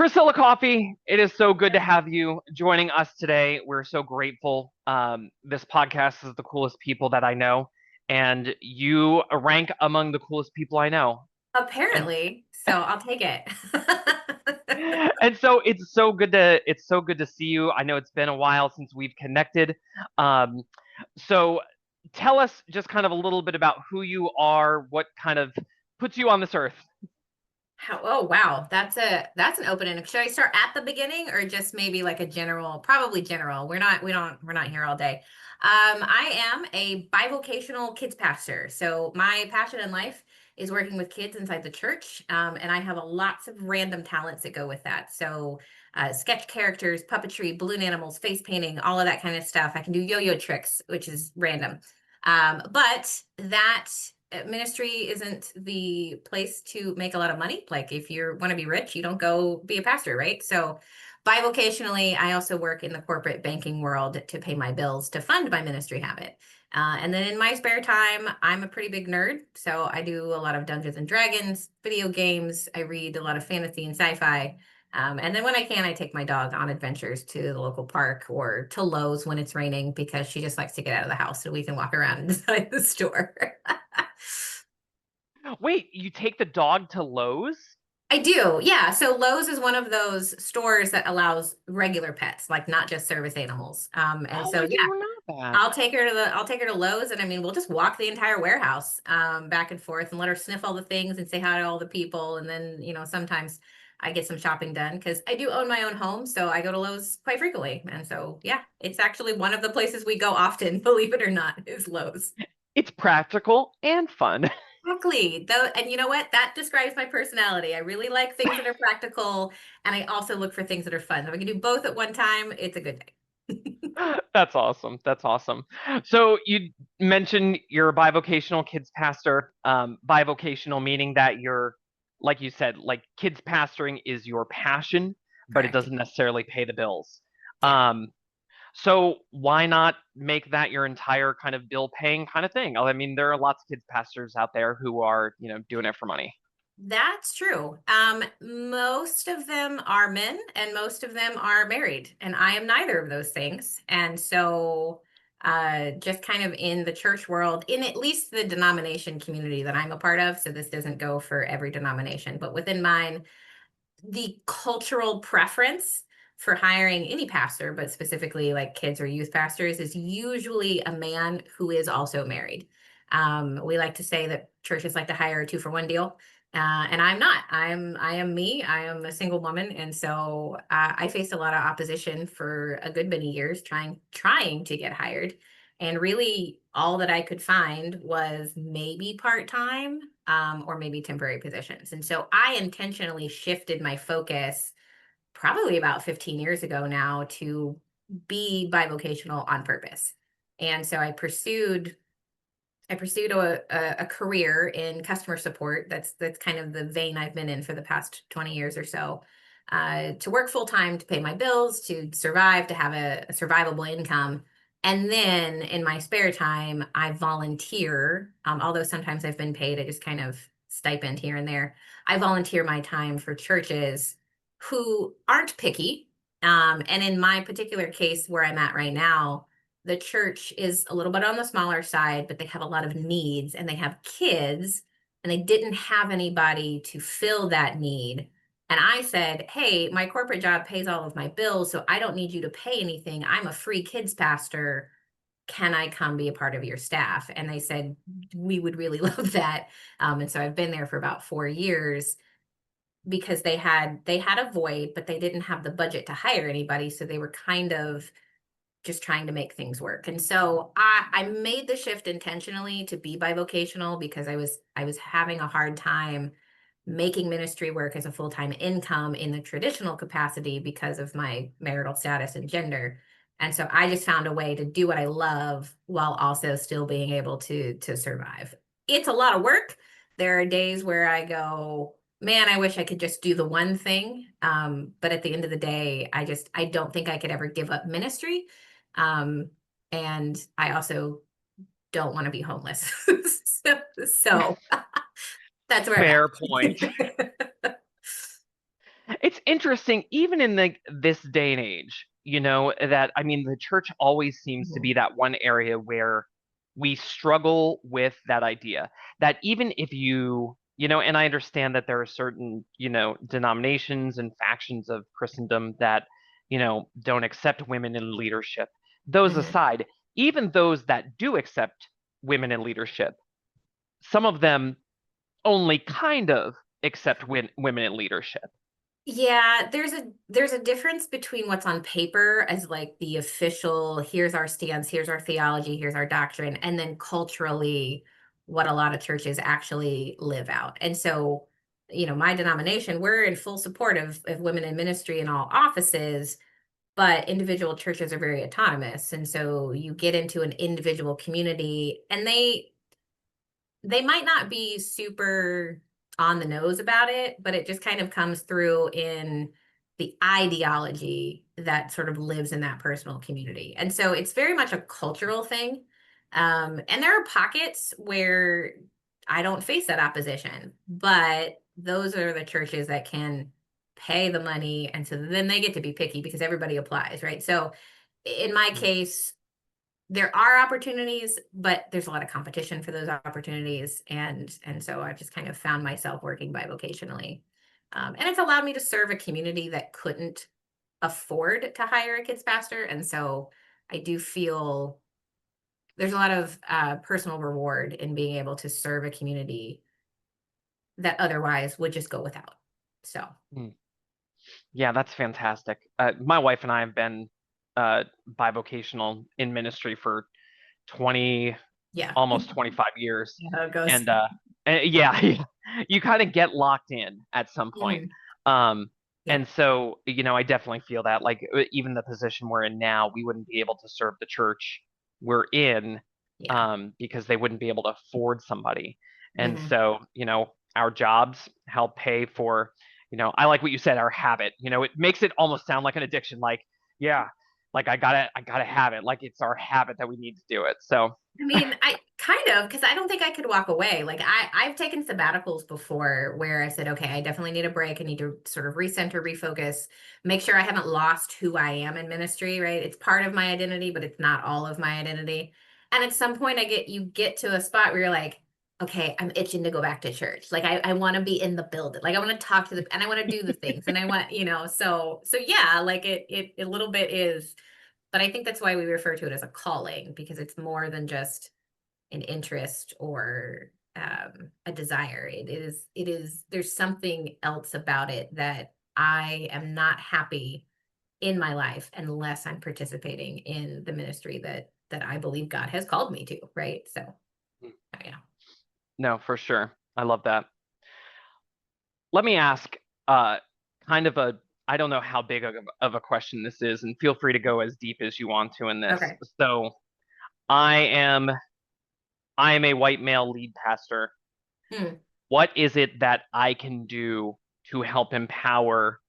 Priscilla Coffey, it is so good to have you joining us today. We're so grateful. This podcast is the coolest people that I know, and you rank among the coolest people I know. And Apparently, so I'll take it. and so it's so good to see you. I know it's been a while since we've connected. Um, so tell us just kind of a little bit about who you are, what kind of puts you on this earth. Oh wow, that's an opening. Should I start at the beginning or just maybe like a general, probably general. We're not here all day. I am a bivocational kids pastor. So my passion in life is working with kids inside the church. And I have lots of random talents that go with that. So sketch characters, puppetry, balloon animals, face painting, all of that kind of stuff. I can do yo-yo tricks, which is random. But that ministry isn't the place to make a lot of money. Like if you want to be rich, you don't go be a pastor, right? So bivocationally, I also work in the corporate banking world to pay my bills to fund my ministry habit. And then in my spare time, I'm a pretty big nerd. So I do a lot of Dungeons and Dragons, video games. I read a lot of fantasy and sci-fi. And then when I can, I take my dog on adventures to the local park or to Lowe's when it's raining because she just likes to get out of the house so we can walk around inside the store. Wait, you take the dog to Lowe's? I do. Yeah. So Lowe's is one of those stores that allows regular pets, like not just service animals. And Oh, so I yeah, didn't know that. I'll take her to Lowe's and I mean we'll just walk the entire warehouse back and forth and let her sniff all the things and say hi to all the people. And then, sometimes I get some shopping done because I do own my own home. So I go to Lowe's quite frequently. And so yeah, it's actually one of the places we go often, believe it or not, is Lowe's. It's practical and fun. Exactly. Though, and you know what? That describes my personality. I really like things that are practical, and I also look for things that are fun. If I can do both at one time, it's a good day. That's awesome. That's awesome. So you mentioned you're a bivocational kids pastor. Bivocational meaning that you're, like you said, like kids pastoring is your passion, but it Correct. doesn't necessarily pay the bills. Yeah. Um, so why not make that your entire kind of bill paying kind of thing? I mean, there are lots of kids pastors out there who are, doing it for money. That's true. Most of them are men and most of them are married, and I am neither of those things. And so, just kind of in the church world, in at least the denomination community that I'm a part of, so this doesn't go for every denomination, but within mine, the cultural preference for hiring any pastor, but specifically like kids or youth pastors, is usually a man who is also married. We like to say that churches like to hire a 2-for-1 deal. And I'm not. I am me. I am a single woman, and so I faced a lot of opposition for a good many years trying to get hired. And really, all that I could find was maybe part time, or maybe temporary positions. And so I intentionally shifted my focus probably about 15 years ago now to be bivocational on purpose. And so I pursued a career in customer support. That's kind of the vein I've been in for the past 20 years or so. To work full time, to pay my bills, to survive, to have a survivable income. And then in my spare time, I volunteer. Although sometimes I've been paid, I just kind of stipend here and there. I volunteer my time for churches who aren't picky. And in my particular case, where I'm at right now, the church is a little bit on the smaller side, but they have a lot of needs and they have kids and they didn't have anybody to fill that need. And I said, hey, my corporate job pays all of my bills, so I don't need you to pay anything. I'm a free kids pastor. Can I come be a part of your staff? And they said, we would really love that. And so I've been there for about 4 years because they had a void, but they didn't have the budget to hire anybody. So they were kind of just trying to make things work. And so I made the shift intentionally to be bivocational because I was having a hard time making ministry work as a full-time income in the traditional capacity because of my marital status and gender. And so I just found a way to do what I love while also still being able to survive. It's a lot of work. There are days where I go, man, I wish I could just do the one thing. But at the end of the day, I don't think I could ever give up ministry. um, and I also don't want to be homeless. So that's where I'm Fair point. at. It's interesting, even in this day and age, that I mean, the church always seems to Mhm. be that one area where we struggle with that idea that even if and I understand that there are certain, denominations and factions of Christendom that, don't accept women in leadership. Those Mhm. aside, even those that do accept women in leadership, some of them only kind of accept women in leadership. Yeah, there's a difference between what's on paper as like the official, here's our stance, here's our theology, here's our doctrine, and then culturally what a lot of churches actually live out. And so, my denomination, we're in full support of women in ministry in all offices, but individual churches are very autonomous. And so you get into an individual community and they might not be super on the nose about it, but it just kind of comes through in the ideology that sort of lives in that personal community. And so it's very much a cultural thing. And there are pockets where I don't face that opposition, but those are the churches that can pay the money. And so then they get to be picky because everybody applies, right? So in my case, there are opportunities, but there's a lot of competition for those opportunities, and so I've just kind of found myself working bivocationally, and it's allowed me to serve a community that couldn't afford to hire a kids pastor, and so I do feel there's a lot of personal reward in being able to serve a community that otherwise would just go without. So Mm. Yeah, that's fantastic. My wife and I have been bivocational in ministry for 20, yeah, almost 25 years. yeah, how it goes. And yeah, you kind of get locked in at some point. Mhm. Um, Yeah, and so, I definitely feel that, like, even the position we're in now, we wouldn't be able to serve the church we're in, yeah. because they wouldn't be able to afford somebody. And Hmm. so, our jobs help pay for, I like what you said, our habit. It makes it almost sound like an addiction. Like, yeah, like I gotta have it. Like it's our habit that we need to do it. So, I mean, I kind of, because I don't think I could walk away. Like I've taken sabbaticals before where I said, okay, I definitely need a break. I need to sort of recenter, refocus, make sure I haven't lost who I am in ministry, right? It's part of my identity, but it's not all of my identity. And at some point you get to a spot where you're like, okay, I'm itching to go back to church. Like I want to be in the building. Like I want to talk to and I want to do the things. And I want, so yeah, like it a little bit is, but I think that's why we refer to it as a calling because it's more than just an interest or a desire. There's something else about it that I am not happy in my life unless I'm participating in the ministry that I believe God has called me to, right? So, yeah. no, for sure. I love that. Let me ask uh, kind of I don't know how big of a question this is, and feel free to go as deep as you want to in this. Okay. So I am I am a white male lead pastor. Hmm. What is it that I can do to help empower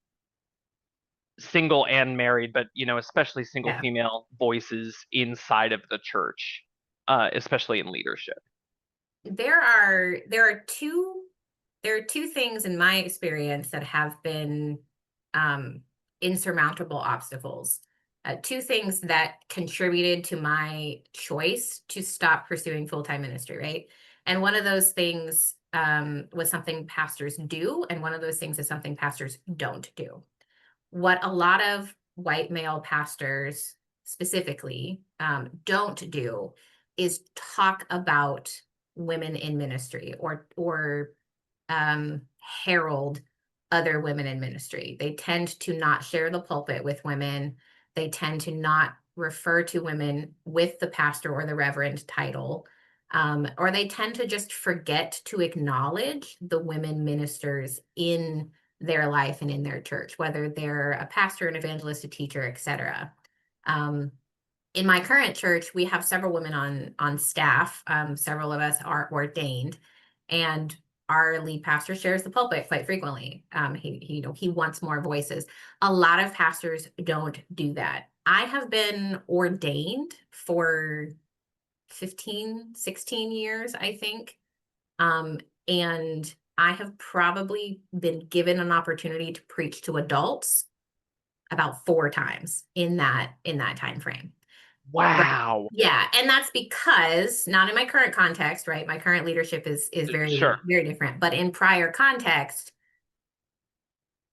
single and married, but especially single Yeah. female voices inside of the church, especially in leadership? There are two things in my experience that have been um, insurmountable obstacles. Two things that contributed to my choice to stop pursuing full-time ministry, right? And one of those things was something pastors do, and one of those things is something pastors don't do. What a lot of white male pastors specifically don't do is talk about women in ministry or herald other women in ministry. They tend to not share the pulpit with women. They tend to not refer to women with the pastor or the reverend title. Or they tend to just forget to acknowledge the women ministers in their life and in their church, whether they're a pastor, an evangelist, a teacher, etc. Um, in my current church, we have several women on staff. Several of us are ordained, and our lead pastor shares the pulpit quite frequently. He wants more voices. A lot of pastors don't do that. I have been ordained for 15, 16 years, I think. Um, and I have probably been given an opportunity to preach to adults about 4 times in that time frame. Right. Wow. Yeah, and that's because not in my current context, right? My current leadership is Sure. very, very different. But in prior context,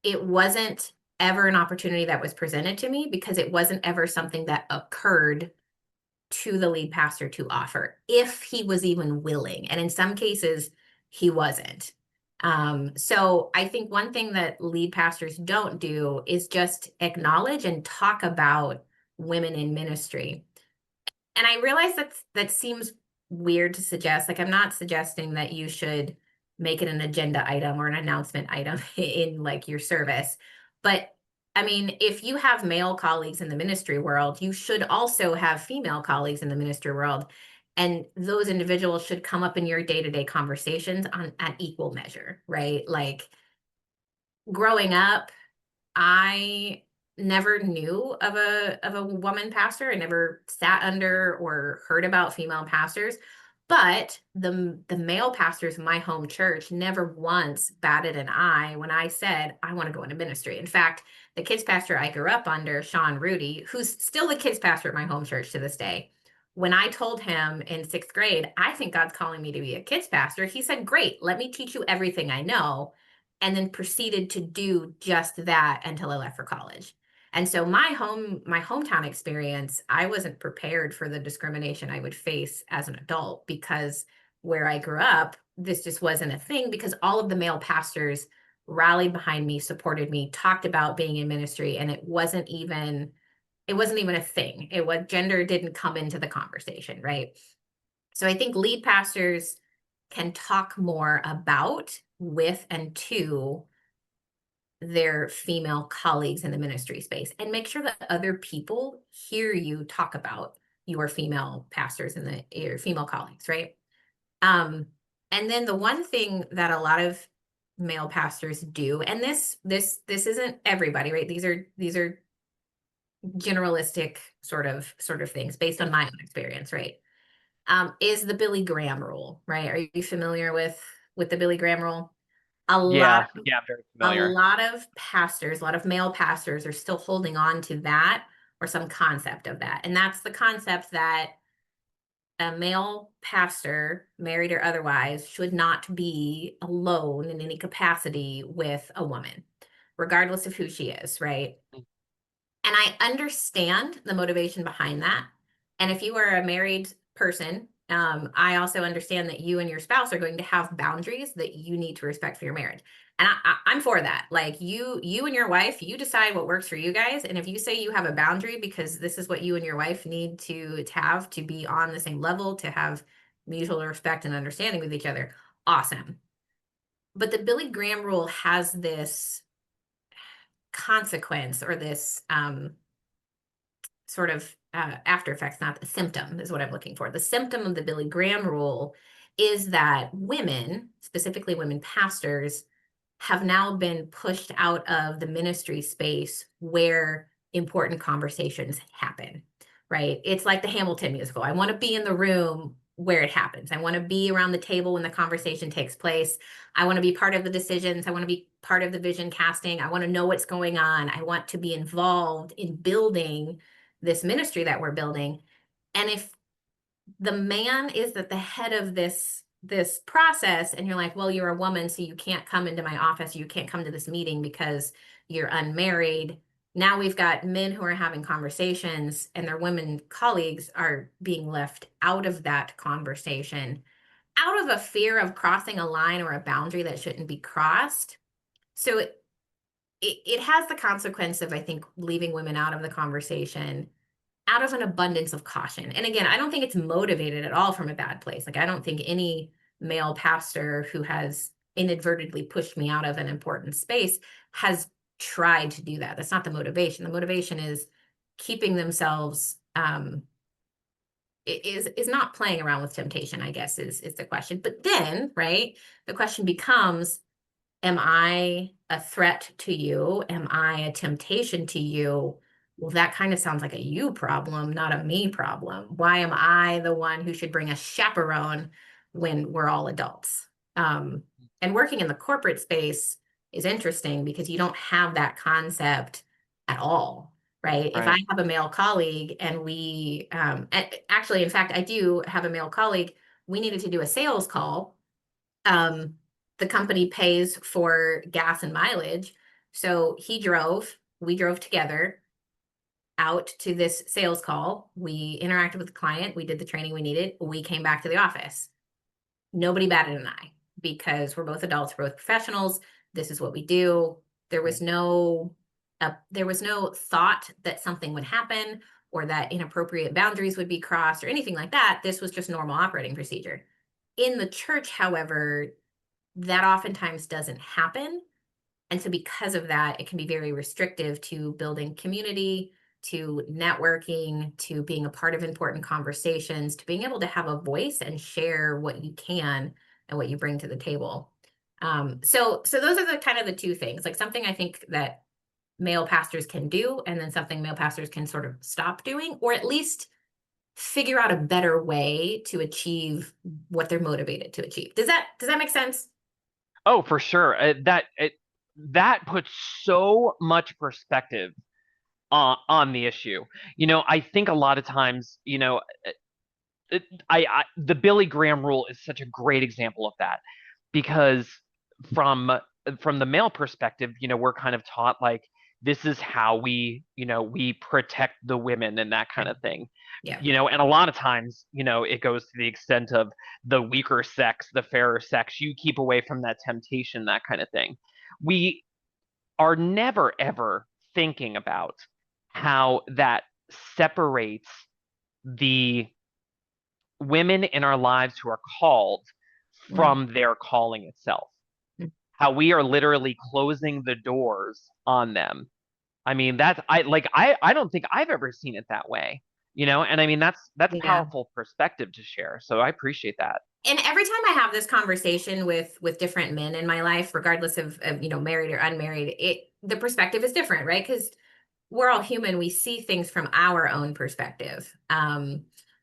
it wasn't ever an opportunity that was presented to me because it wasn't ever something that occurred to the lead pastor to offer, if he was even willing. And in some cases, he wasn't. So I think one thing that lead pastors don't do is just acknowledge and talk about women in ministry. And I realize that seems weird to suggest. Like, I'm not suggesting that you should make it an agenda item or an announcement item in like your service. But I mean, if you have male colleagues in the ministry world, you should also have female colleagues in the ministry world. And those individuals should come up in your day-to-day conversations on at equal measure, right? Like growing up, I never knew of a woman pastor. I never sat under or heard about female pastors, but the male pastors in my home church never once batted an eye when I said I want to go into ministry. In fact, the kids pastor I grew up under, Sean Rudy, who's still the kids pastor at my home church to this day, when I told him in 6th grade, I think God's calling me to be a kids pastor, he said, "Great, let me teach you everything I know," and then proceeded to do just that until I left for college. And so my hometown experience, I wasn't prepared for the discrimination I would face as an adult because where I grew up, this just wasn't a thing because all of the male pastors rallied behind me, supported me, talked about being in ministry, and it wasn't even a thing. It was gender didn't come into the conversation, right? So I think lead pastors can talk more about with and to their female colleagues in the ministry space and make sure that other people hear you talk about your female pastors and your female colleagues, right? Um, and then the one thing that a lot of male pastors do, and this isn't everybody, right? These are generalistic sort of things based on my own experience, right? Is the Billy Graham rule, right? Are you familiar with the Billy Graham rule? A lot Yeah. Yeah. I'm very a familiar. lot of pastors, a lot of male pastors are still holding on to that or some concept of that. And that's the concept that a male pastor, married or otherwise, should not be alone in any capacity with a woman, regardless of who she is, right? And I understand the motivation behind that. And if you are a married person, I also understand that you and your spouse are going to have boundaries that you need to respect for your marriage. And I'm for that. Like you and your wife, you decide what works for you guys. And if you say you have a boundary because this is what you and your wife need to have to be on the same level, to have mutual respect and understanding with each other, awesome. But the Billy Graham rule has this consequence or this sort of after effects, not the symptom is what I'm looking for. The symptom of the Billy Graham rule is that women, specifically women pastors, have now been pushed out of the ministry space where important conversations happen, right? It's like the Hamilton musical. I want to be in the room where it happens. I want to be around the table when the conversation takes place. I want to be part of the decisions. I want to be part of the vision casting. I want to know what's going on. I want to be involved in building this ministry that we're building. And if the man is at the head of this process and you're like, well, you're a woman, so you can't come into my office, you can't come to this meeting because you're unmarried. Now we've got men who are having conversations and their women colleagues are being left out of that conversation out of a fear of crossing a line or a boundary that shouldn't be crossed. So it has the consequence of, I think, leaving women out of the conversation out of an abundance of caution. And again, I don't think it's motivated at all from a bad place. Like, I don't think any male pastor who has inadvertently pushed me out of an important space has tried to do that. That's not the motivation. The motivation is keeping themselves is not playing around with temptation, I guess is the question. But then, right, the question becomes, am I a threat to you? Am I a temptation to you? Well, that kind of sounds like a you problem, not a me problem. Why am I the one who should bring a chaperone when we're all adults? And working in the corporate space is interesting because you don't have that concept at all, right? If I Right. have a male colleague and actually, in fact, I do have a male colleague, we needed to do a sales call. Um, the company pays for gas and mileage. So we drove together out to this sales call. We interacted with the client. We did the training we needed. We came back to the office. Nobody batted an eye because we're both adults, we're both professionals. This is what we do. There was Right. no there was no thought that something would happen or that inappropriate boundaries would be crossed or anything like that. This was just normal operating procedure. In the church, however, that oftentimes doesn't happen. And so because of that, it can be very restrictive to building community, to networking, to being a part of important conversations, to being able to have a voice and share what you can and what you bring to the table. So those are the kind of the two things, like something I think that male pastors can do, and then something male pastors can sort of stop doing, or at least figure out a better way to achieve what they're motivated to achieve. Does that make sense? Oh, for sure. That puts so much perspective on the issue. I think a lot of times, the Billy Graham rule is such a great example of that, because from from the male perspective, we're kind of taught like this is how we protect the women and that kind Right. of thing. Yeah. And a lot of times, it goes to the extent of the weaker sex, the fairer sex, you keep away from that temptation, that kind of thing. We are never ever thinking about how that separates the women in our lives who are called Mm. from their calling itself. How we are literally closing the doors on them. I mean, I don't think I've ever seen it that way. And I mean that's Yeah. powerful perspective to share. So I appreciate that. And every time I have this conversation with different men in my life, regardless of married or unmarried, the perspective is different, right? Because we're all human. We see things from our own perspective.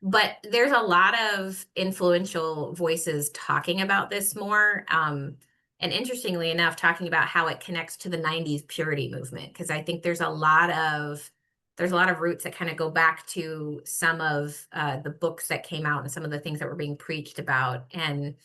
But there's a lot of influential voices talking about this more. And interestingly enough, talking about how it connects to the 90s purity movement. Because I think there's a lot of roots that kind of go back to some of the books that came out and some of the things that were being preached about. And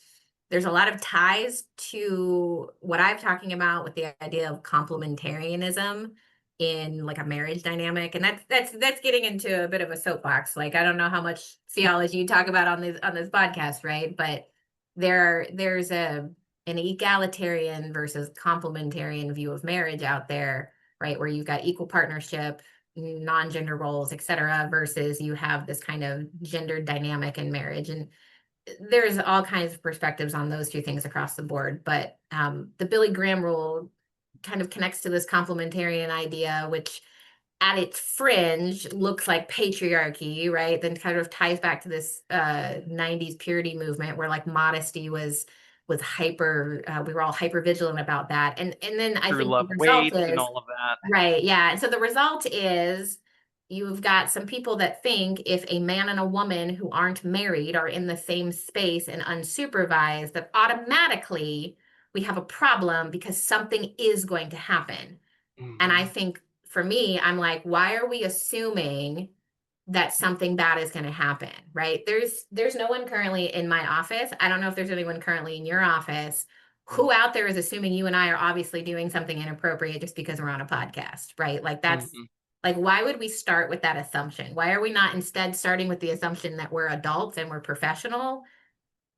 there's a lot of ties to what I'm talking about with the idea of complementarianism in like a marriage dynamic. And that's getting into a bit of a soapbox. Like I don't know how much theology you talk about on this podcast, right? But there's an egalitarian versus complementarian view of marriage out there, right? Where you've got equal partnership, non-gender roles, et cetera, versus you have this kind of gendered dynamic in marriage. And there's all kinds of perspectives on those two things across the board. But the Billy Graham rule kind of connects to this complementarian idea, which at its fringe looks like patriarchy, right? Then kind of ties back to this 90s purity movement where like modesty was hyper, we were all hyper vigilant about that. And then I True think the love result waits and is, all of that. right, yeah. And so the result is you've got some people that think if a man and a woman who aren't married are in the same space and unsupervised, that automatically we have a problem because something is going to happen. And I Mhm. think for me, I'm like, why are we assuming that something bad is going to happen, right? There's no one currently in my office. I don't know if there's anyone currently in your office who out there is assuming you and I are obviously doing something inappropriate just because we're on a podcast, right? Like that's Mhm. like why would we start with that assumption? Why are we not instead starting with the assumption that we're adults and we're professional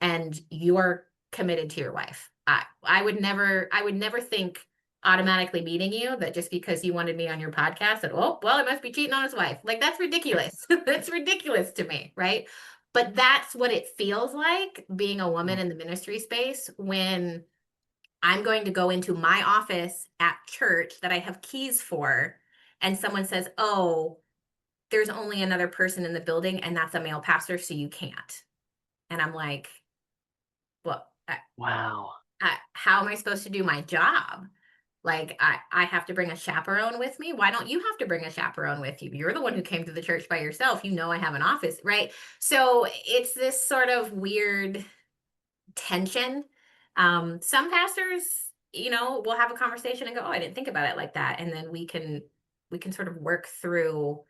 and you're committed to your wife? I would never think automatically meeting you that just because you wanted me on your podcast that, oh, well, I must be cheating on his wife. Like that's ridiculous. That's ridiculous to me, right? But that's what it feels like being a woman in the ministry space when I'm going to go into my office at church that I have keys for, and someone says, "Oh, there's only another person in the building, and that's a male pastor, so you can't." And I'm like, "Well, Wow. how am I supposed to do my job? Like, I have to bring a chaperone with me. Why don't you have to bring a chaperone with you? You're the one who came to the church by yourself. You know I have an office, right?" So it's this sort of weird tension Some pastors, will have a conversation and go, oh, I didn't think about it like that. And then we can sort of work through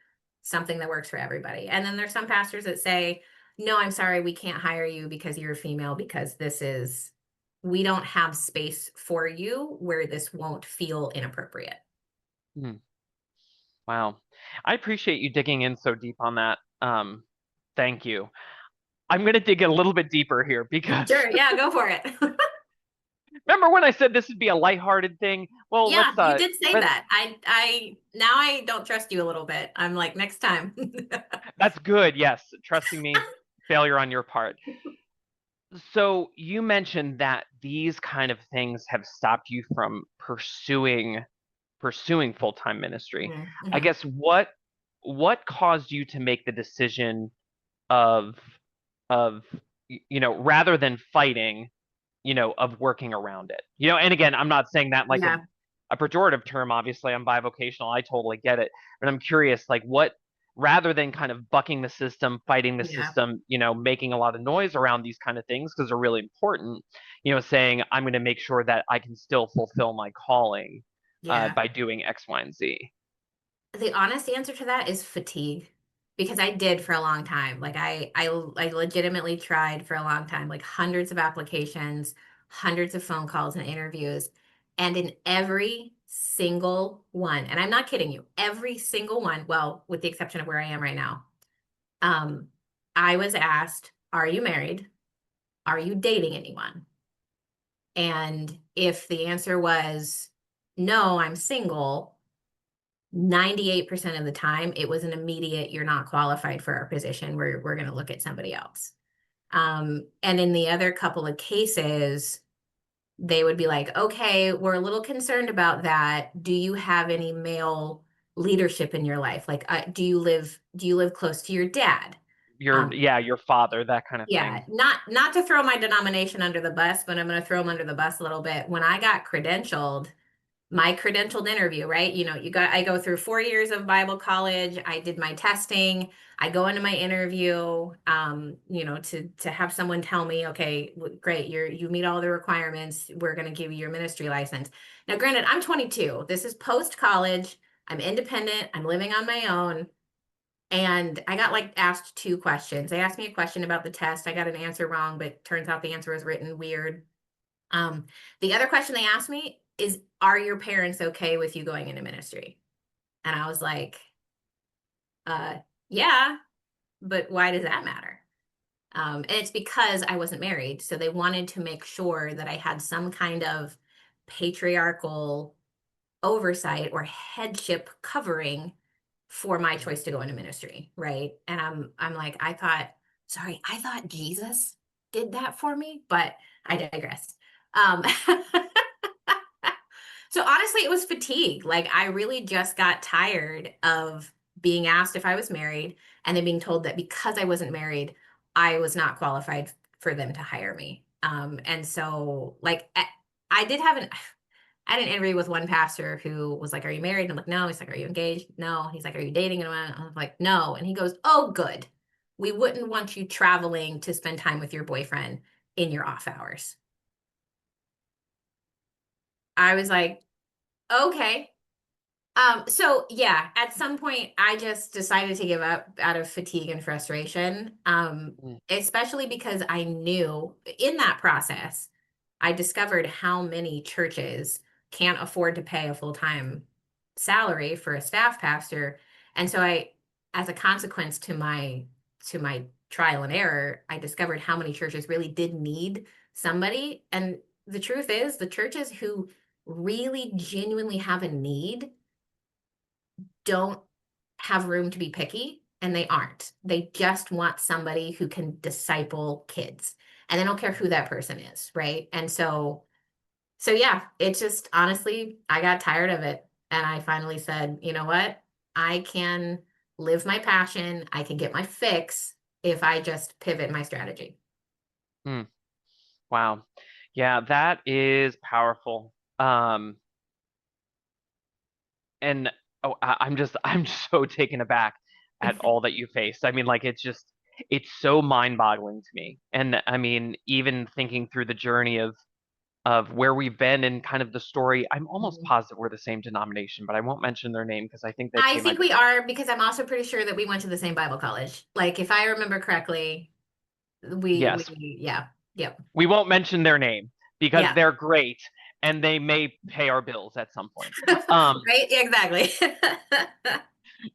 something that works for everybody. And then there's some pastors that say, no, I'm sorry, we can't hire you because you're a female, because we don't have space for you where this won't feel inappropriate. Hmm. Wow. I appreciate you digging in so deep on that. Thank you. I'm going to dig a little bit deeper here because Sure, yeah, go for it. remember when I said this would be a lighthearted thing? Well, Yeah, you did say let that. I now I don't trust you a little bit. I'm like, next time. that's good. Yes, trusting me, failure on your part. So you mentioned that these kind of things have stopped you from pursuing full-time ministry. I Mm-hmm. guess what caused you to make the decision of of rather than fighting, of working around it. And again, I'm not saying that like Yeah, a pejorative term. Obviously, I'm bivocational. I totally get it. But I'm curious, like rather than kind of bucking the system, fighting the yeah, system, making a lot of noise around these kind of things because they're really important, saying I'm going to make sure that I can still fulfill my calling yeah. by doing X, Y, and Z. The honest answer to that is fatigue, because I did for a long time. Like I legitimately tried for a long time, like hundreds of applications, hundreds of phone calls and interviews. And in every single one, and I'm not kidding you, every single one, well, with the exception of where I am right now, um, I was asked, are you married? Are you dating anyone? And if the answer was no, I'm single, 98% of the time it was an immediate, you're not qualified for our position, we're going to look at somebody else. And in the other couple of cases, they would be like, okay, we're a little concerned about that. Do you have any male leadership in your life? Like, do you live close to your dad? Um, Your father, that kind of yeah, thing. not to throw my denomination under the bus, but I'm going to throw them under the bus a little bit. When I got credentialed, my credentialed interview, right? I go through 4 years of Bible college. I did my testing. I go into my interview, to have someone tell me, okay, great, you meet all the requirements. We're going to give you your ministry license. Now, granted, I'm 22. This is post college. I'm independent. I'm living on my own. And I got like asked two questions. They asked me a question about the test. I got an answer wrong, but turns out the answer was written weird. The other question they asked me is, are your parents okay with you going into ministry? And I was like, uh, yeah, but why does that matter? And it's because I wasn't married. So they wanted to make sure that I had some kind of patriarchal oversight or headship covering for my choice to go into ministry, right? And I'm like, I thought Jesus did that for me, but I digress. Um, so honestly, it was fatigue. Like I really just got tired of being asked if I was married and then being told that because I wasn't married, I was not qualified for them to hire me. And so like I did have I had an interview with one pastor who was like, are you married? And I'm like, no. He's like, are you engaged? No. He's like, are you dating anyone? I'm like, no. And he goes, oh, good. We wouldn't want you traveling to spend time with your boyfriend in your off hours. I was like, okay. So yeah, at some point I just decided to give up out of fatigue and frustration. Mm. Especially because I knew in that process, I discovered how many churches can't afford to pay a full-time salary for a staff pastor. And so as a consequence to my trial and error, I discovered how many churches really did need somebody. And the truth is, the churches who really genuinely have a need don't have room to be picky, and they aren't. They just want somebody who can disciple kids. And they don't care who that person is, right? And so yeah, it just honestly, I got tired of it. And I finally said, you know what? I can live my passion. I can get my fix if I just pivot my strategy. Mm. Wow. Yeah, that is powerful. And I'm just so taken aback at all that you faced. I mean, like it's so mind-boggling to me. And I mean, even thinking through the journey of where we've been and kind of the story. I'm almost Mhm. positive we're the same denomination, but I won't mention their name because I think they'd I pay my think we bills. are because I'm also pretty sure that we went to the same Bible college. Like if I remember correctly, Yes, yeah, yep, we won't mention their name because yeah. they're great and they may pay our bills at some point. Um, Right? Yeah, exactly.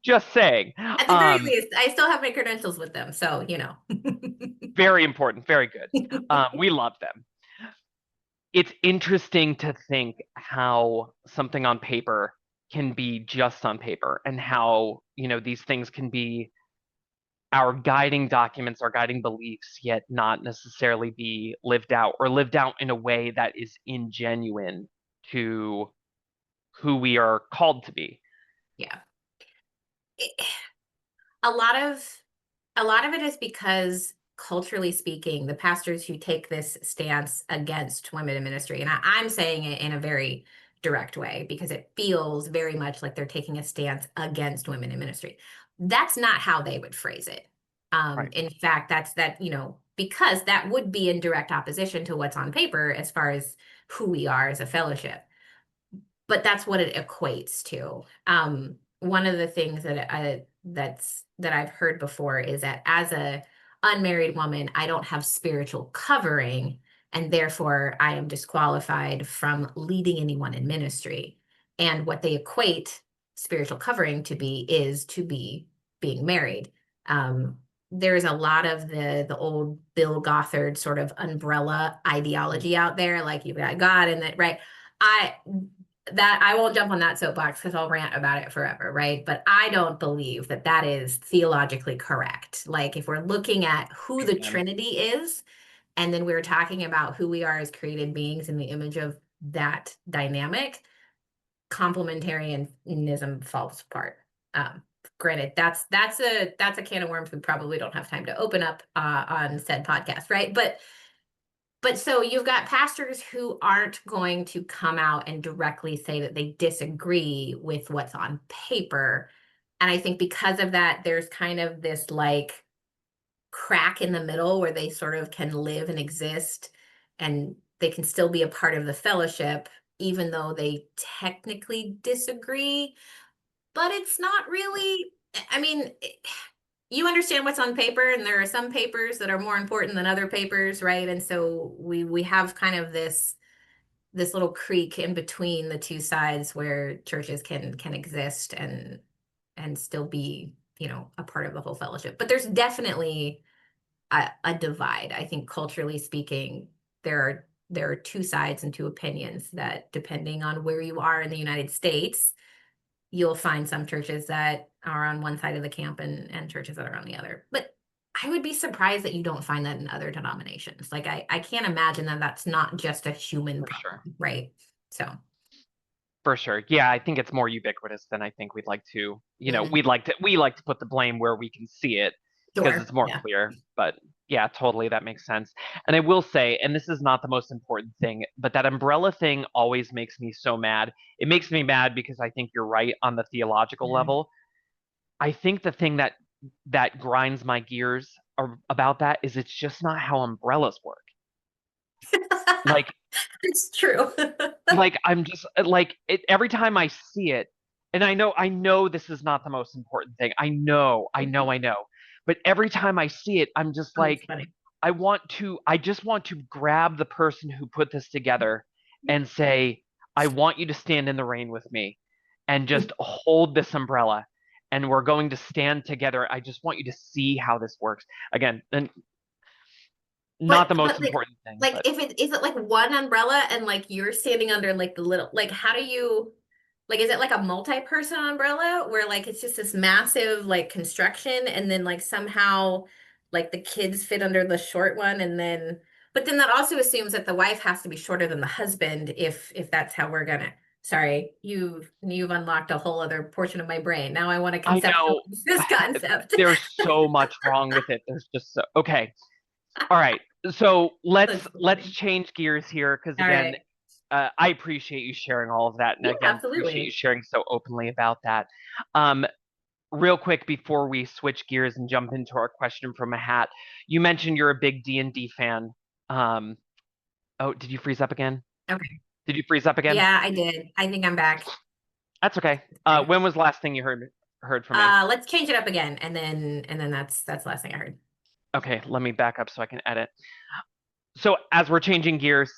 just saying. At the very Um, least, I still have my credentials with them, so very important, very good. We love them. It's interesting to think how something on paper can be just on paper and how, these things can be our guiding documents, our guiding beliefs, yet not necessarily be lived out or lived out in a way that is ingenuine to who we are called to be. Yeah. It- a lot of a lot of it is because culturally speaking, the pastors who take this stance against women in ministry, and I'm saying it in a very direct way because it feels very much like they're taking a stance against women in ministry. That's not how they would phrase it. Right. In fact, that's that, because that would be in direct opposition to what's on paper as far as who we are as a fellowship, but that's what it equates to. One of the things that I've heard before is that as a unmarried woman, I don't have spiritual covering, and therefore I am disqualified from leading anyone in ministry. And what they equate spiritual covering to be is to be being married. Um, there's a lot of the old Bill Gothard sort of umbrella ideology out there, like you've got God and that, right? I that I won't jump on that soapbox because I'll rant about it forever, right? But I don't believe that that is theologically correct. Like if we're looking at who the Amen. Trinity is, and then we're talking about who we are as created beings in the image of that dynamic, complementarianism falls apart. Um, Granted, that's a can of worms we probably don't have time to open up on said podcast, right? But so you've got pastors who aren't going to come out and directly say that they disagree with what's on paper. And I think because of that, there's kind of this like crack in the middle where they sort of can live and exist and they can still be a part of the fellowship, even though they technically disagree. But it's not really, I mean, you understand what's on paper, and there are some papers that are more important than other papers, right? And so we have kind of this little creek in between the two sides where churches can exist and still be, a part of the whole fellowship. But there's definitely a divide. I think culturally speaking, there are two sides and two opinions that depending on where you are in the United States, you'll find some churches that are on one side of the camp and churches that are on the other. But I would be surprised that you don't find that in other denominations. Like I can't imagine that that's not just a human For sure. problem, right? So, For sure. Yeah, I think it's more ubiquitous than I think we'd like to, mm, we like to put the blame where we can see it because sure. it's more Yeah. clear. But yeah, totally that makes sense. And I will say, and this is not the most important thing, but that umbrella thing always makes me so mad. It makes me mad because I think you're right on the theological Mm. level. I think the thing that grinds my gears about that is it's just not how umbrellas work. Like It's true. I'm just like every time I see it, and I know this is not the most important thing. I know. But every time I see it, I'm just Oh, it's like funny. I just want to grab the person who put this together and say, I want you to stand in the rain with me and just hold this umbrella and we're going to stand together. I just want you to see how this works. Again, and not the But most important thing, like but if it is it like one umbrella and like you're standing under like the little like how do you like is it like a multi-person umbrella where like it's just this massive like construction and then like somehow like the kids fit under the short one and then but then that also assumes that the wife has to be shorter than the husband if that's how we're gonna sorry you've unlocked a whole other portion of my brain now I want to I know conceptualize this concept. there's so much wrong with it. There's just so okay. All right. So let's That's let's funny. change gears here because All again, right. I appreciate you sharing all of that, and Yeah, again, appreciate you absolutely. sharing so openly about that. Um, Real quick before we switch gears and jump into our question from a hat, you mentioned you're a big D&D fan. Um, oh, did you freeze up again? Okay. Did you freeze up again? Yeah, I did. I think I'm back. That's okay. Okay. When was the last thing you heard from me? Let's change it up again, and then that's the last thing I heard. Okay, let me back up so I can edit. So as we're changing gears,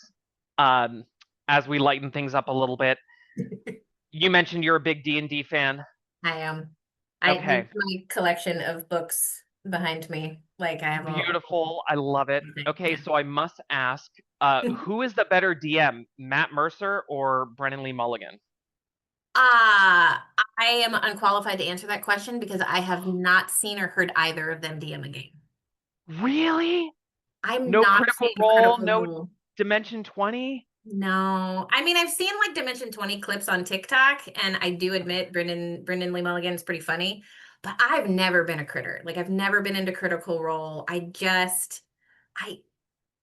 um, as we lighten things up a little bit, you mentioned you're a big D&D fan. I am. This is Okay, my collection of books behind me. Like I have a beautiful. I love it. thing. Okay, Yeah. so I must ask, who is the better DM, Matt Mercer or Brennan Lee Mulligan? I am unqualified to answer that question because I have not seen or heard either of them DM a game. Really? I'm No not Critical seeing Role, Critical no Role. Dimension 20? No, I mean I've seen like Dimension 20 clips on TikTok, and I do admit Brendan Lee Mulligan is pretty funny, but I've never been a critter. Like I've never been into Critical Role. I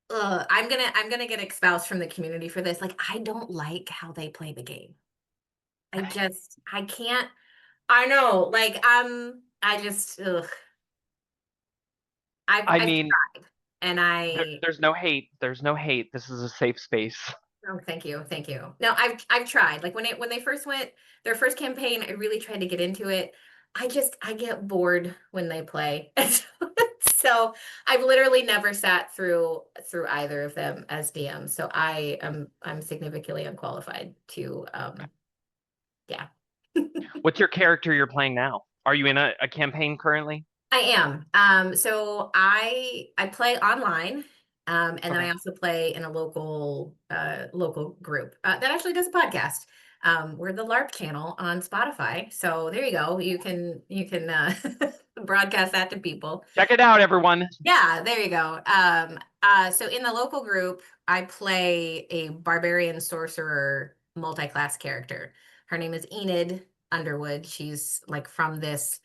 I'm gonna get espoused from the community for this. Like I don't like how they play the game. I can't. I know. Like I just ugh. I I've mean, tried, and I there's no hate. There's no hate. This is a safe space. oh, thank you, thank you. No, I've tried. Like when they first went their first campaign, I really tried to get into it. I get bored when they play. So I've literally never sat through either of them as DM. So I'm significantly unqualified to yeah. What's your character you're playing now? Are you in a campaign currently? I am. So I play online, and then Okay. I also play in a local group that actually does a podcast. We're the LARP channel on Spotify. So there you go. You can broadcast that to people. Check it out, everyone. Yeah, there you go. So in the local group, I play a barbarian sorcerer multi-class character. Her name is Enid Underwood. She's like from this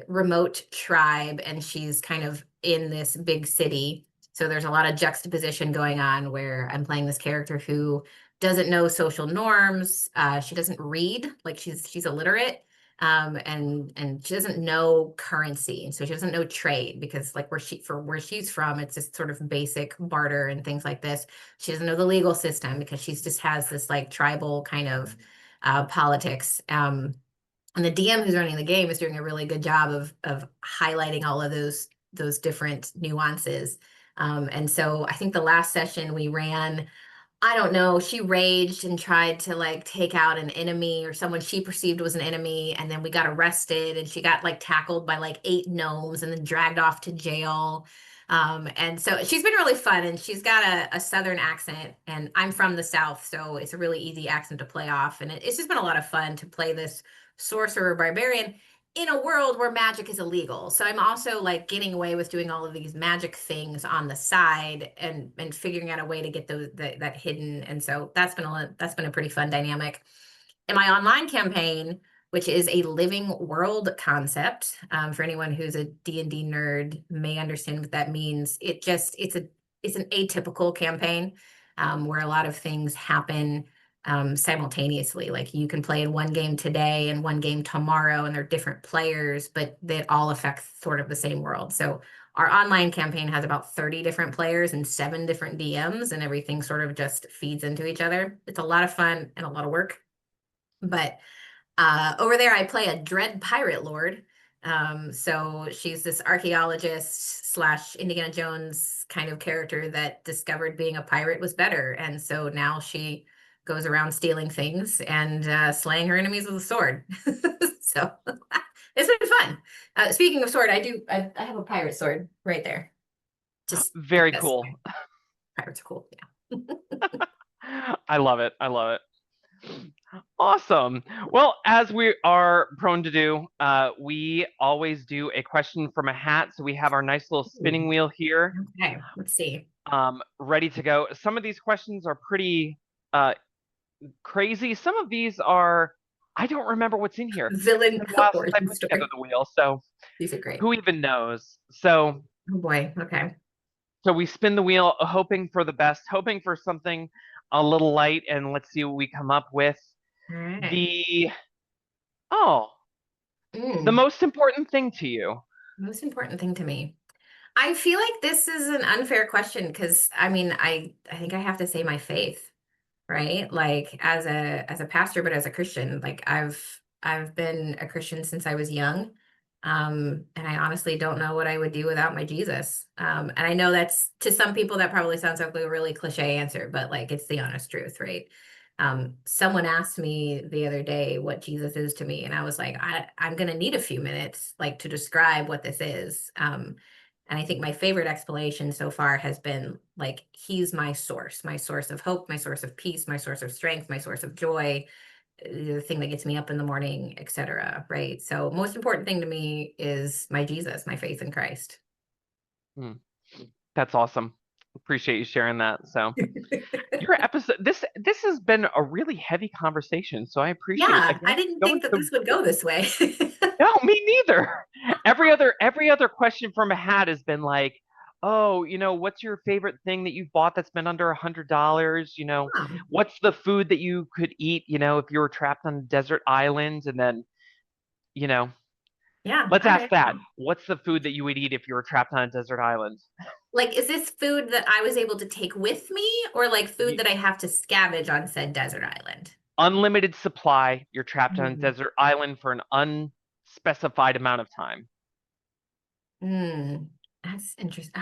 remote tribe, and she's kind of in this big city. So there's a lot of juxtaposition going on where I'm playing this character who doesn't know social norms. She doesn't read, like she's illiterate, and she doesn't know currency, and so she doesn't know trade because like where she's from, it's just sort of basic barter and things like this. She doesn't know the legal system because she's just has this like tribal kind of politics. And the DM who's running the game is doing a really good job of highlighting all of those different nuances. And so I think the last session we ran, I don't know. She raged and tried to like take out an enemy or someone she perceived was an enemy. And then we got arrested, and she got like tackled by like 8 gnomes and then dragged off to jail. And so she's been really fun, and she's got a Southern accent, and I'm from the South. So it's a really easy accent to play off. And it's just been a lot of fun to play this sorcerer barbarian in a world where magic is illegal. So I'm also like getting away with doing all of these magic things on the side, and figuring out a way to get that hidden. And so that's been a pretty fun dynamic. In my online campaign, which is a living world concept, for anyone who's a D&D nerd may understand what that means. It's an atypical campaign, where a lot of things happen simultaneously. Like you can play in one game today and one game tomorrow, and they're different players, but they all affect sort of the same world. So our online campaign has about 30 different players and 7 different DMs, and everything sort of just feeds into each other. It's a lot of fun and a lot of work. But over there, I play a dread pirate lord. So she's this archaeologist slash Indiana Jones kind of character that discovered being a pirate was better. And so now she goes around stealing things and slaying her enemies with a sword. So it's been fun. Speaking of sword, I have a pirate sword right there. Just Very because cool. pirates are cool. Yeah. I love it. I love it. Awesome. Well, as we are prone to do, we always do a question from a hat. So we have our nice little spinning wheel here, Okay, let's see. ready to go. Some of these questions are pretty uh, crazy. Some of these are, I don't remember what's in here. It's Villain been a while since I origin put together story. the wheel, so These are great. who even knows? So, Oh boy. Okay. so we spin the wheel, hoping for the best, hoping for something a little light, and let's see what we come up with. All right. The oh, the Mm, most important thing to you. most important thing to me. I feel like this is an unfair question because I mean, I think I have to say my faith. right? Like as a pastor, but as a Christian, like I've been a Christian since I was young. And I honestly don't know what I would do without my Jesus. And I know that's, to some people that probably sounds like a really cliche answer, but like it's the honest truth, right? Someone asked me the other day what Jesus is to me, and I was like, I'm gonna need a few minutes like to describe what this is. And I think my favorite explanation so far has been like, he's my source of hope, my source of peace, my source of strength, my source of joy, the thing that gets me up in the morning, etc. Right. So most important thing to me is my Jesus, my faith in Christ. Hmm. That's awesome. Appreciate you sharing that. So your episode, this has been a really heavy conversation. So I appreciate Yeah, I again didn't going think that to. this would go this way. No, me neither. Every other question from a hat has been like, oh, what's your favorite thing that you've bought that's been under $100? Huh. What's the food that you could eat, if you were trapped on a desert island? And then, you know, Yeah. let's All ask right. that. What's the food that you would eat if you were trapped on a desert island? Like, is this food that I was able to take with me, or like food You, that I have to scavenge on said desert island? unlimited supply. You're trapped on a Hmm. desert island for an unspecified amount of time. Hmm. That's interesting.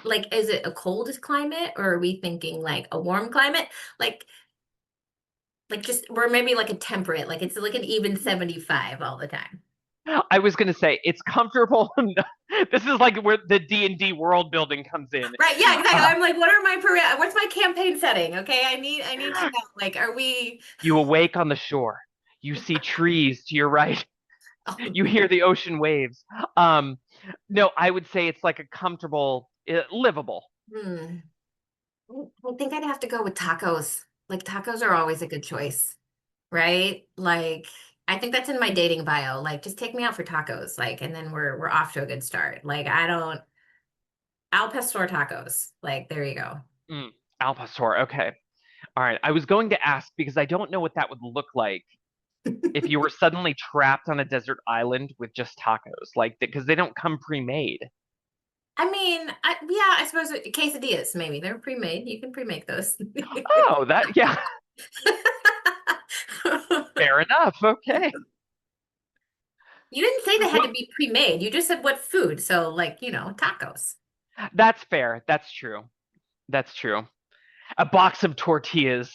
Like, is it a cold climate, or are we thinking like a warm climate? Like, just, or maybe like a temperate, like it's like an even 75 all the time. I was gonna say it's comfortable. This is like where the D&D world building comes in. Right. Yeah, exactly. Uh, I'm like, what's my campaign setting? Okay. I need to know. Like, are we you awake on the shore. You see trees to your right. You hear the ocean waves. Um, no, I would say it's like a comfortable, livable. hmm. I think I'd have to go with tacos. Like tacos are always a good choice, right? Like I think that's in my dating bio. Like just take me out for tacos, like, and then we're off to a good start. Like I don't al pastor tacos. Like there you go. Mm, Al Pastor. Okay. All right. I was going to ask because I don't know what that would look like if you were suddenly trapped on a desert island with just tacos, like because they don't come pre-made. I mean, yeah, I suppose quesadillas maybe they're pre-made. You can pre-make those. Oh, yeah, fair enough. Okay. You didn't say they had Well, to be pre-made. You just said what food. So like, tacos. that's fair. That's true. That's true. A box of tortillas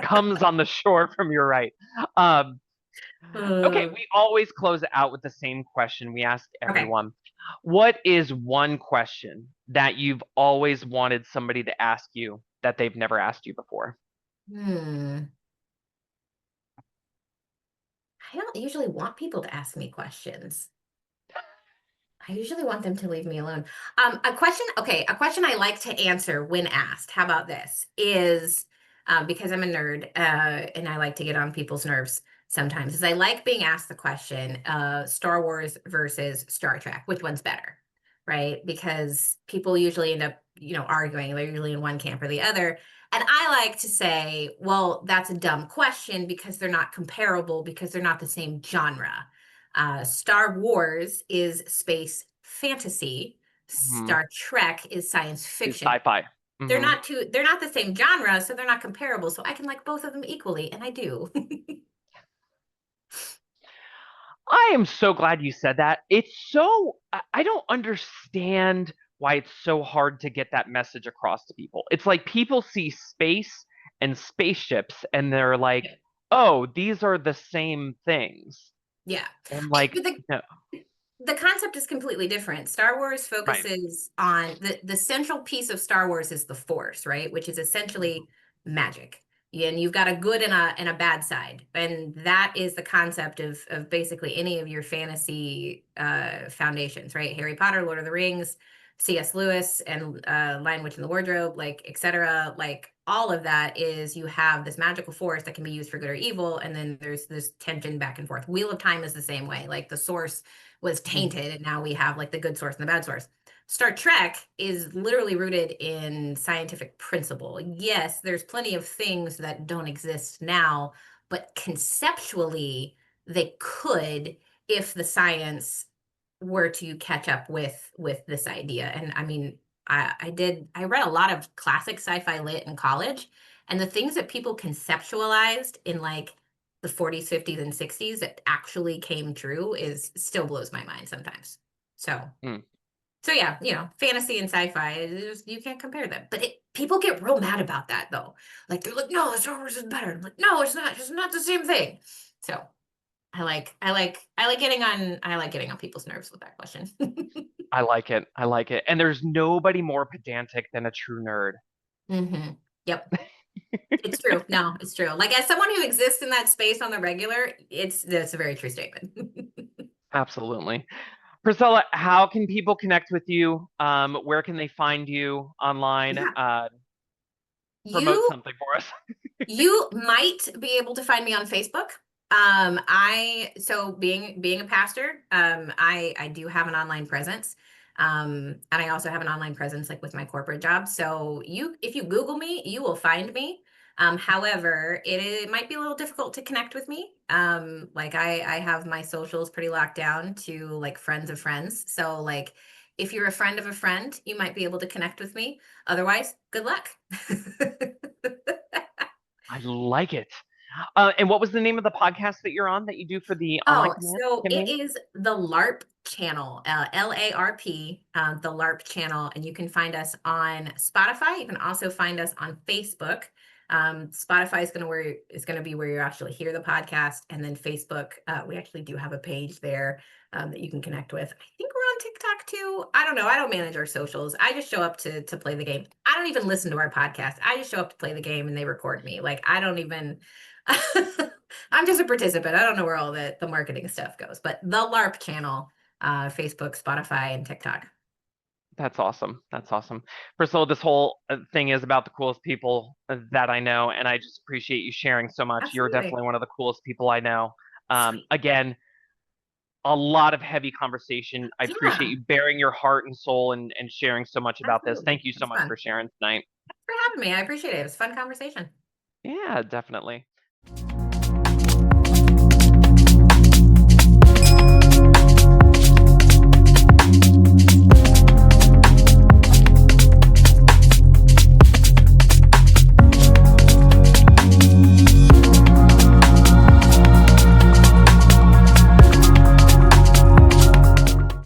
comes on the shore from your right. Um, okay, Uh, we always close out with the same question we ask okay. everyone. What is one question that you've always wanted somebody to ask you that they've never asked you before? Hmm. I don't usually want people to ask me questions. I usually want them to leave me alone. A question I like to answer when asked, how about this, is because I'm a nerd and I like to get on people's nerves sometimes, is I like being asked the question, Star Wars versus Star Trek, which one's better? Right? Because people usually end up, arguing. They're usually in one camp or the other. And I like to say, well, that's a dumb question because they're not comparable, because they're not the same genre. Star Wars is space fantasy. Hmm. Star Trek is science Is fiction. sci-fi. Hmm. They're not the same genre, so they're not comparable. So I can like both of them equally, and I do. I am so glad you said that. I don't understand why it's so hard to get that message across to people. It's like people see space and spaceships and they're like, oh, these are the same things. Yeah. And I'm like, But no, the concept is completely different. Star Wars right. focuses on the central piece of Star Wars is the Force, right? Which is essentially magic. And you've got a good and a bad side. And that is the concept of basically any of your fantasy foundations, right? Harry Potter, Lord of the Rings, C.S. Lewis, and Lion, Witch, and the Wardrobe, like etc. Like all of that is you have this magical force that can be used for good or evil, and then there's this tension back and forth. Wheel of Time is the same way. Like the source was Mhm. tainted, and now we have like the good source and the bad source. Star Trek is literally rooted in scientific principle. Yes, there's plenty of things that don't exist now, but conceptually they could, if the science were to catch up with this idea. And I mean, I read a lot of classic sci-fi lit in college, And the things that people conceptualized in like the 40s, 50s, and 60s that actually came true is still blows my mind sometimes. So, Mm. so yeah, fantasy and sci-fi, you can't compare them. But people get real mad about that though. Like they're like, no, Star Wars is better. I'm like, no, it's not. It's not the same thing. So I like getting on people's nerves with that question. I like it. I like it. And there's nobody more pedantic than a true nerd. Yep. It's true. No, it's true. Like as someone who exists in that space on the regular, that's a very true statement. Absolutely. Priscilla, how can people connect with you? Where can they find you online? Yeah. Promote You something for us. You might be able to find me on Facebook. So being a pastor, I do have an online presence. And I also have an online presence like with my corporate job. So if you Google me, you will find me. However, it might be a little difficult to connect with me. Like I have my socials pretty locked down to like friends of friends. So like if you're a friend of a friend, you might be able to connect with me. Otherwise, good luck. I like it. And what was the name of the podcast that you're on that you do for the online Oh, so it campaign? is the LARP channel, LARP, the LARP channel, and you can find us on Spotify. You can also find us on Facebook. Spotify is going to be where you actually hear the podcast, and then Facebook, we actually do have a page there that you can connect with. I think we're on TikTok too. I don't know. I don't manage our socials. I just show up to play the game. I don't even listen to our podcast. I just show up to play the game, and they record me. Like I don't even. I'm just a participant. I don't know where all the marketing stuff goes, but the LARP channel, Facebook, Spotify, and TikTok. That's awesome. That's awesome. Priscilla, this whole thing is about the coolest people that I know, and I just appreciate you sharing so much. You're Absolutely. definitely one of the coolest people I know. Sweet. Again, a lot of heavy conversation. I appreciate Yeah, you bearing your heart and soul and sharing so much about this. absolutely. Thank you so It's much fun. for sharing tonight. Thanks for having me. I appreciate it. It was a fun conversation. Yeah, definitely.